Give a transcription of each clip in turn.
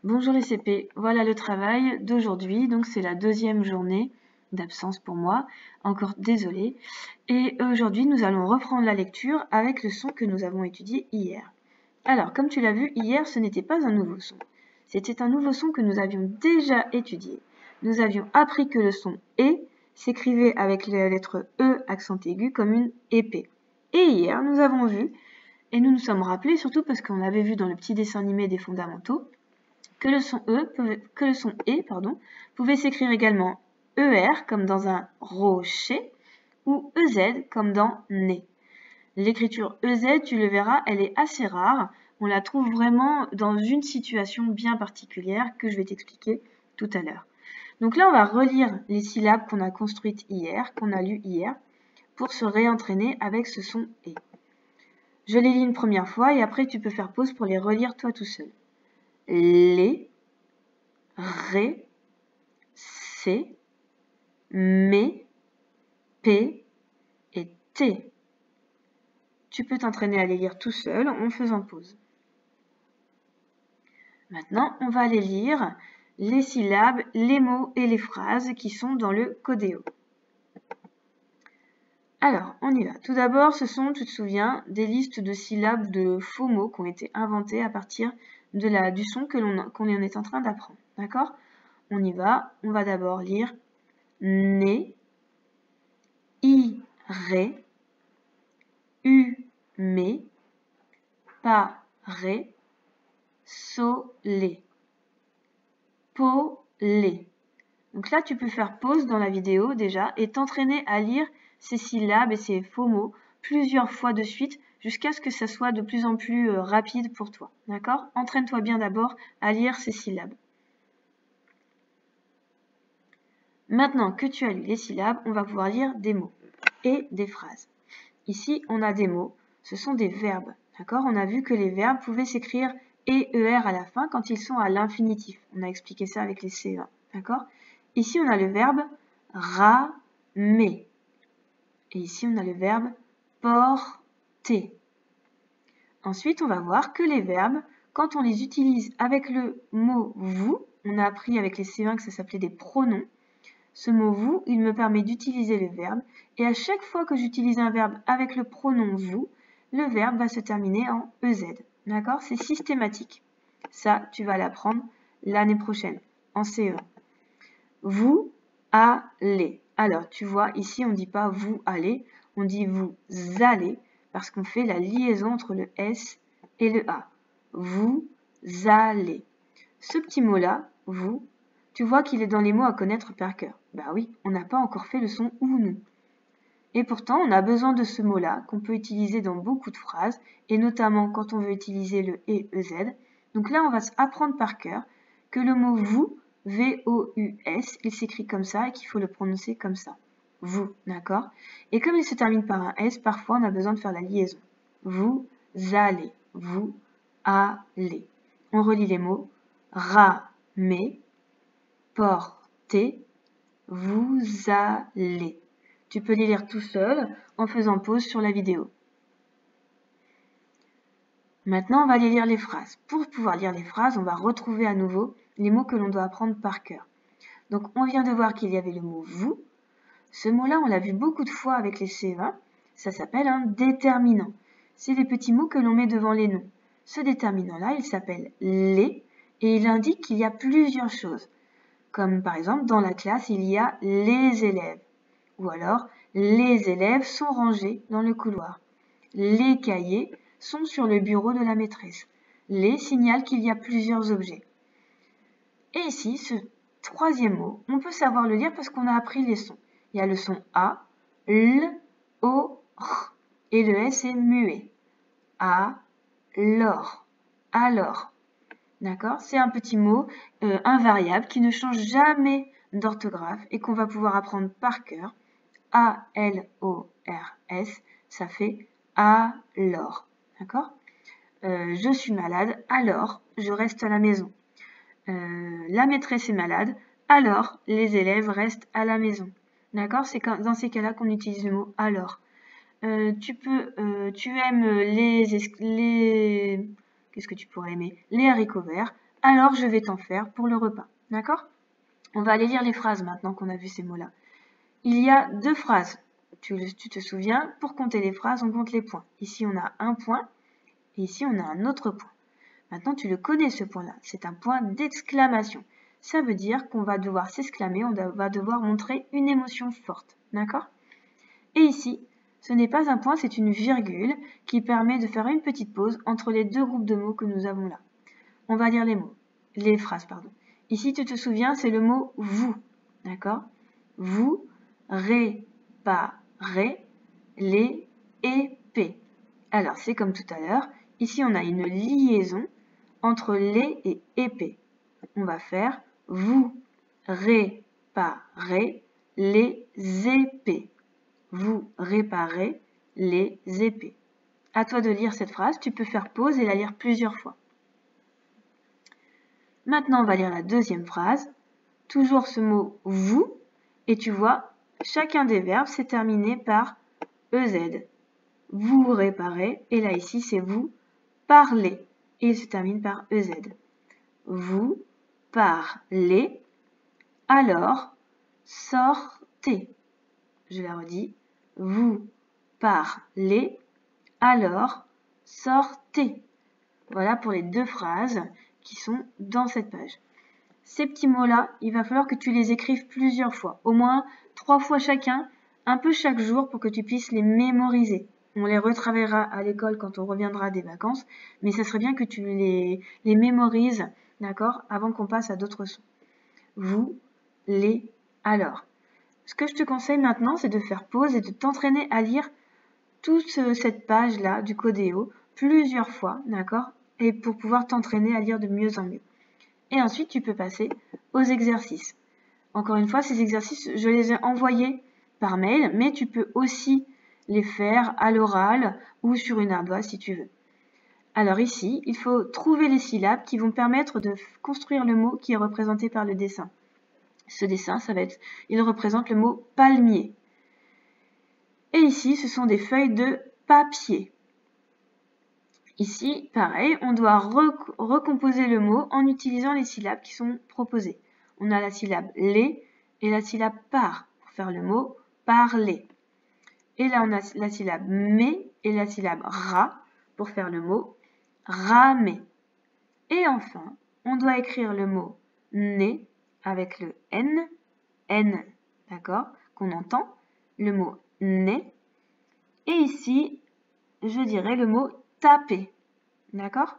Bonjour les CP, voilà le travail d'aujourd'hui, donc c'est la deuxième journée d'absence pour moi, encore désolée. Et aujourd'hui nous allons reprendre la lecture avec le son que nous avons étudié hier. Alors comme tu l'as vu hier, ce n'était pas un nouveau son, c'était un nouveau son que nous avions déjà étudié. Nous avions appris que le son E s'écrivait avec la lettre E accent aigu comme une épée. Et hier nous avons vu, et nous nous sommes rappelés surtout parce qu'on l'avait vu dans le petit dessin animé des fondamentaux, que le son E pouvait s'écrire également ER comme dans un rocher ou EZ comme dans nez. L'écriture EZ, tu le verras, elle est assez rare. On la trouve vraiment dans une situation bien particulière que je vais t'expliquer tout à l'heure. Donc là, on va relire les syllabes qu'on a construites hier, qu'on a lues hier, pour se réentraîner avec ce son E. Je les lis une première fois et après tu peux faire pause pour les relire toi tout seul. Les, ré, C, mé, P et T. Tu peux t'entraîner à les lire tout seul en faisant pause. Maintenant, on va aller lire les syllabes, les mots et les phrases qui sont dans le codéo. Alors, on y va. Tout d'abord, ce sont, tu te souviens, des listes de syllabes de faux mots qui ont été inventés à partir du son qu'on est en train d'apprendre. D'accord ? On y va. On va d'abord lire né, i, ré, u, mé, pa, ré, so, lé, po, lé. Donc là, tu peux faire pause dans la vidéo déjà et t'entraîner à lire ces syllabes et ces faux mots plusieurs fois de suite jusqu'à ce que ça soit de plus en plus rapide pour toi. D'accord ? Entraîne-toi bien d'abord à lire ces syllabes. Maintenant que tu as lu les syllabes, on va pouvoir lire des mots et des phrases. Ici, on a des mots, ce sont des verbes. D'accord ? On a vu que les verbes pouvaient s'écrire et ER à la fin quand ils sont à l'infinitif. On a expliqué ça avec les CE1. D'accord ? Ici, on a le verbe ramer. Et ici, on a le verbe porter. Ensuite, on va voir que les verbes, quand on les utilise avec le mot vous, on a appris avec les CE1 que ça s'appelait des pronoms. Ce mot vous, il me permet d'utiliser le verbe. Et à chaque fois que j'utilise un verbe avec le pronom vous, le verbe va se terminer en EZ. D'accord ? C'est systématique. Ça, tu vas l'apprendre l'année prochaine, en CE1. Vous allez. Alors, tu vois, ici, on ne dit pas vous allez, on dit vous allez, parce qu'on fait la liaison entre le S et le A. Vous allez. Ce petit mot-là, vous, tu vois qu'il est dans les mots à connaître par cœur. Ben oui, on n'a pas encore fait le son ou nous. Et pourtant, on a besoin de ce mot-là qu'on peut utiliser dans beaucoup de phrases, et notamment quand on veut utiliser le et EZ. Donc là, on va apprendre par cœur que le mot vous, V-O-U-S, il s'écrit comme ça et qu'il faut le prononcer comme ça. Vous, d'accord ? Et comme il se termine par un S, parfois on a besoin de faire la liaison. Vous allez, vous allez. On relit les mots ramer, porter, vous allez. Tu peux les lire tout seul en faisant pause sur la vidéo. Maintenant, on va aller lire les phrases. Pour pouvoir lire les phrases, on va retrouver à nouveau les mots que l'on doit apprendre par cœur. Donc, on vient de voir qu'il y avait le mot « vous ». Ce mot-là, on l'a vu beaucoup de fois avec les CE1. Ça s'appelle un déterminant. C'est les petits mots que l'on met devant les noms. Ce déterminant-là, il s'appelle « les » et il indique qu'il y a plusieurs choses. Comme par exemple, dans la classe, il y a « les élèves ». Ou alors, les élèves sont rangés dans le couloir. Les cahiers sont sur le bureau de la maîtresse. Les signale qu'il y a plusieurs objets. Et ici, ce troisième mot, on peut savoir le lire parce qu'on a appris les sons. Il y a le son A, L, O, R. Et le S est muet. A, lor, alors. D'accord ? C'est un petit mot invariable qui ne change jamais d'orthographe et qu'on va pouvoir apprendre par cœur. A-L-O-R-S, ça fait alors. D'accord ? Je suis malade, alors je reste à la maison. La maîtresse est malade, alors les élèves restent à la maison. D'accord ? C'est dans ces cas-là qu'on utilise le mot alors. Tu aimes les qu'est-ce que tu pourrais aimer ? Les haricots verts, alors je vais t'en faire pour le repas. D'accord? On va aller lire les phrases maintenant qu'on a vu ces mots-là. Il y a 2 phrases. Tu te souviens, pour compter les phrases, on compte les points. Ici, on a un point et ici, on a un autre point. Maintenant, tu le connais ce point-là. C'est un point d'exclamation. Ça veut dire qu'on va devoir s'exclamer, on va devoir montrer une émotion forte. D'accord? Et ici, ce n'est pas un point, c'est une virgule qui permet de faire une petite pause entre les 2 groupes de mots que nous avons là. On va lire les phrases, pardon. Ici, tu te souviens, c'est le mot vous. D'accord? Vous réparez les épées. Alors, c'est comme tout à l'heure. Ici, on a une liaison entre les et épée. On va faire vous réparez les épées. Vous réparez les épées. À toi de lire cette phrase. Tu peux faire pause et la lire plusieurs fois. Maintenant, on va lire la deuxième phrase. Toujours ce mot vous. Et tu vois, chacun des verbes s'est terminé par EZ. Vous réparez. Et là, ici, c'est vous parlez. Et il se termine par EZ. Vous parlez. Alors, sortez. Je la redis. Vous parlez. Alors, sortez. Voilà pour les 2 phrases qui sont dans cette page. Ces petits mots-là, il va falloir que tu les écrives plusieurs fois, au moins 3 fois chacun, un peu chaque jour pour que tu puisses les mémoriser. On les retravaillera à l'école quand on reviendra des vacances, mais ça serait bien que tu les mémorises, d'accord, avant qu'on passe à d'autres sons. Vous, les, alors. Ce que je te conseille maintenant, c'est de faire pause et de t'entraîner à lire toute cette page-là du Codéo plusieurs fois, d'accord, et pour pouvoir t'entraîner à lire de mieux en mieux. Et ensuite, tu peux passer aux exercices. Encore une fois, ces exercices, je les ai envoyés par mail, mais tu peux aussi les faire à l'oral ou sur une ardoise si tu veux. Alors ici, il faut trouver les syllabes qui vont permettre de construire le mot qui est représenté par le dessin. Ce dessin, il représente le mot palmier. Et ici, ce sont des feuilles de papier. Ici, pareil, on doit recomposer le mot en utilisant les syllabes qui sont proposées. On a la syllabe les et la syllabe par pour faire le mot parler. Et là, on a la syllabe mais et la syllabe ra pour faire le mot ramer. Et enfin, on doit écrire le mot né avec le N, d'accord, qu'on entend, le mot né. Et ici, je dirais le mot taper, d'accord?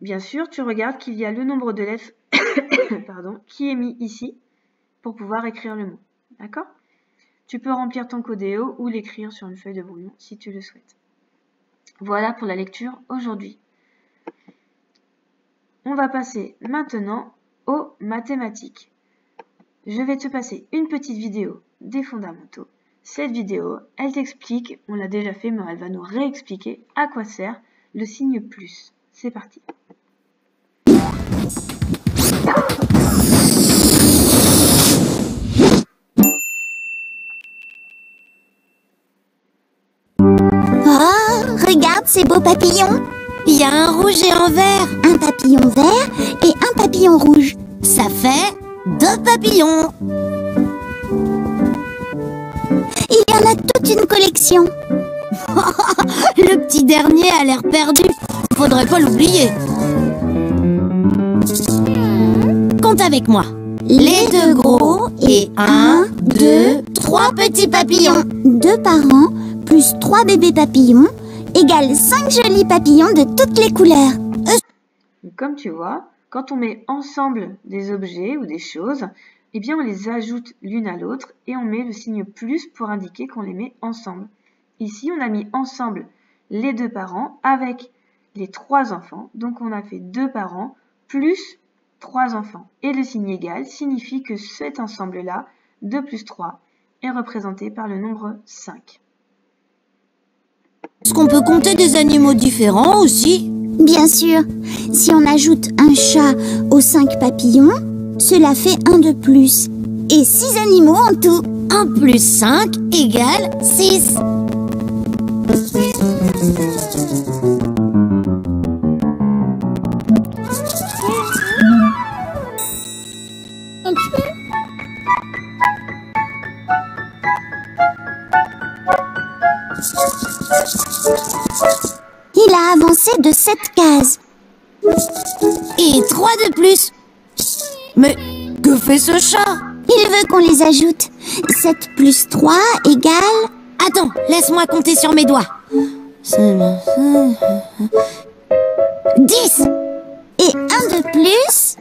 Bien sûr, tu regardes qu'il y a le nombre de lettres pardon, qui est mis ici pour pouvoir écrire le mot, d'accord? Tu peux remplir ton Codéo ou l'écrire sur une feuille de brouillon si tu le souhaites. Voilà pour la lecture aujourd'hui. On va passer maintenant aux mathématiques. Je vais te passer une petite vidéo des fondamentaux. Cette vidéo, elle t'explique, on l'a déjà fait, mais elle va nous réexpliquer à quoi sert le signe plus. C'est parti. Oh, regarde ces beaux papillons. Il y a un rouge et un vert. Un papillon vert et un papillon rouge. Ça fait 2 papillons. Il y en a toute une collection. Le petit dernier a l'air perdu. Faudrait pas l'oublier. Compte avec moi. Les 2 gros et 1, 2, 3 petits papillons. 2 parents plus 3 bébés papillons égale 5 jolis papillons de toutes les couleurs. Comme tu vois, quand on met ensemble des objets ou des choses, eh bien on les ajoute l'une à l'autre et on met le signe plus pour indiquer qu'on les met ensemble. Ici, on a mis ensemble les 2 parents avec les 3 enfants. Donc on a fait 2 parents plus 3 enfants. Et le signe égal signifie que cet ensemble-là, 2 plus 3, est représenté par le nombre 5. Est-ce qu'on peut compter des animaux différents aussi? Bien sûr, si on ajoute un chat aux 5 papillons, cela fait 1 de plus. Et 6 animaux en tout. 1 plus 5 égale 6. Il a avancé de 7 cases. Et 3 de plus. Mais que fait ce chat? Il veut qu'on les ajoute. 7 plus 3 égale... Attends, laisse-moi compter sur mes doigts. 10. Et 1 de plus...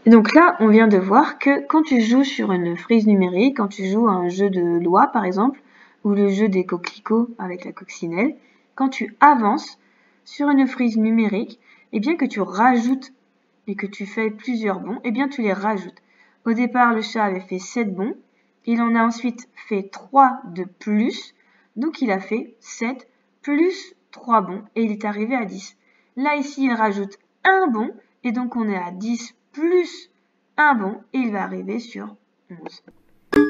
Et donc là, on vient de voir que quand tu joues sur une frise numérique, quand tu joues à un jeu de loi par exemple, ou le jeu des coquelicots avec la coccinelle, quand tu avances sur une frise numérique, et bien que tu rajoutes et que tu fais plusieurs bonds, et bien tu les rajoutes. Au départ, le chat avait fait 7 bonds, il en a ensuite fait 3 de plus, donc il a fait 7 plus 3 bonds, et il est arrivé à 10. Là, ici, il rajoute un bond, et donc on est à 10 plus un bond, et il va arriver sur 11.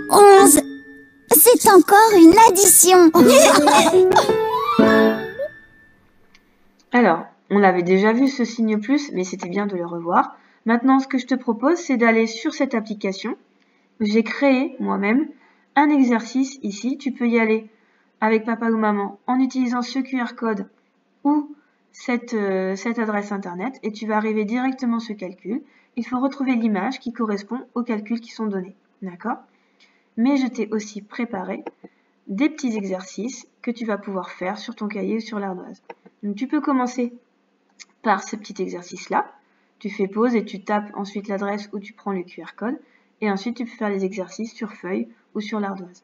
11. C'est encore une addition. Alors, on l'avait déjà vu ce signe plus, mais c'était bien de le revoir. Maintenant, ce que je te propose, c'est d'aller sur cette application. J'ai créé moi-même un exercice ici. Tu peux y aller avec papa ou maman en utilisant ce QR code ou cette adresse internet et tu vas arriver directement à ce calcul. Il faut retrouver l'image qui correspond aux calculs qui sont donnés. D'accord ? Mais je t'ai aussi préparé des petits exercices que tu vas pouvoir faire sur ton cahier ou sur l'ardoise. Donc tu peux commencer par ce petit exercice-là. Tu fais pause et tu tapes ensuite l'adresse où tu prends le QR code. Et ensuite, tu peux faire les exercices sur feuille ou sur l'ardoise.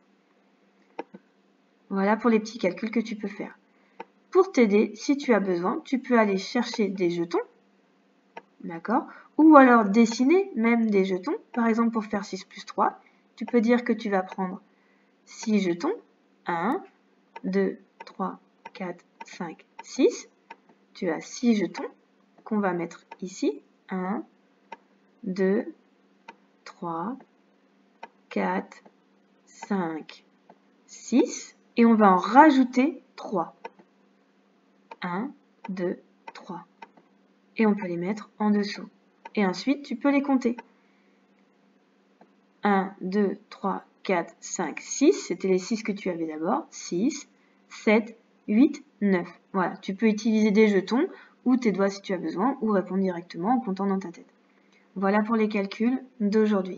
Voilà pour les petits calculs que tu peux faire. Pour t'aider, si tu as besoin, tu peux aller chercher des jetons. D'accord ? Ou alors dessiner même des jetons. Par exemple, pour faire 6 plus 3, tu peux dire que tu vas prendre 6 jetons. 1, 2, 3, 4, 5, 6. Tu as 6 jetons qu'on va mettre ici. 1, 2, 3, 4, 5, 6. Et on va en rajouter 3. 1, 2, 3. Et on peut les mettre en dessous. Et ensuite, tu peux les compter. 1, 2, 3, 4, 5, 6. C'était les 6 que tu avais d'abord. 6, 7, 8, 9. Voilà, tu peux utiliser des jetons ou tes doigts si tu as besoin ou répondre directement en comptant dans ta tête. Voilà pour les calculs d'aujourd'hui.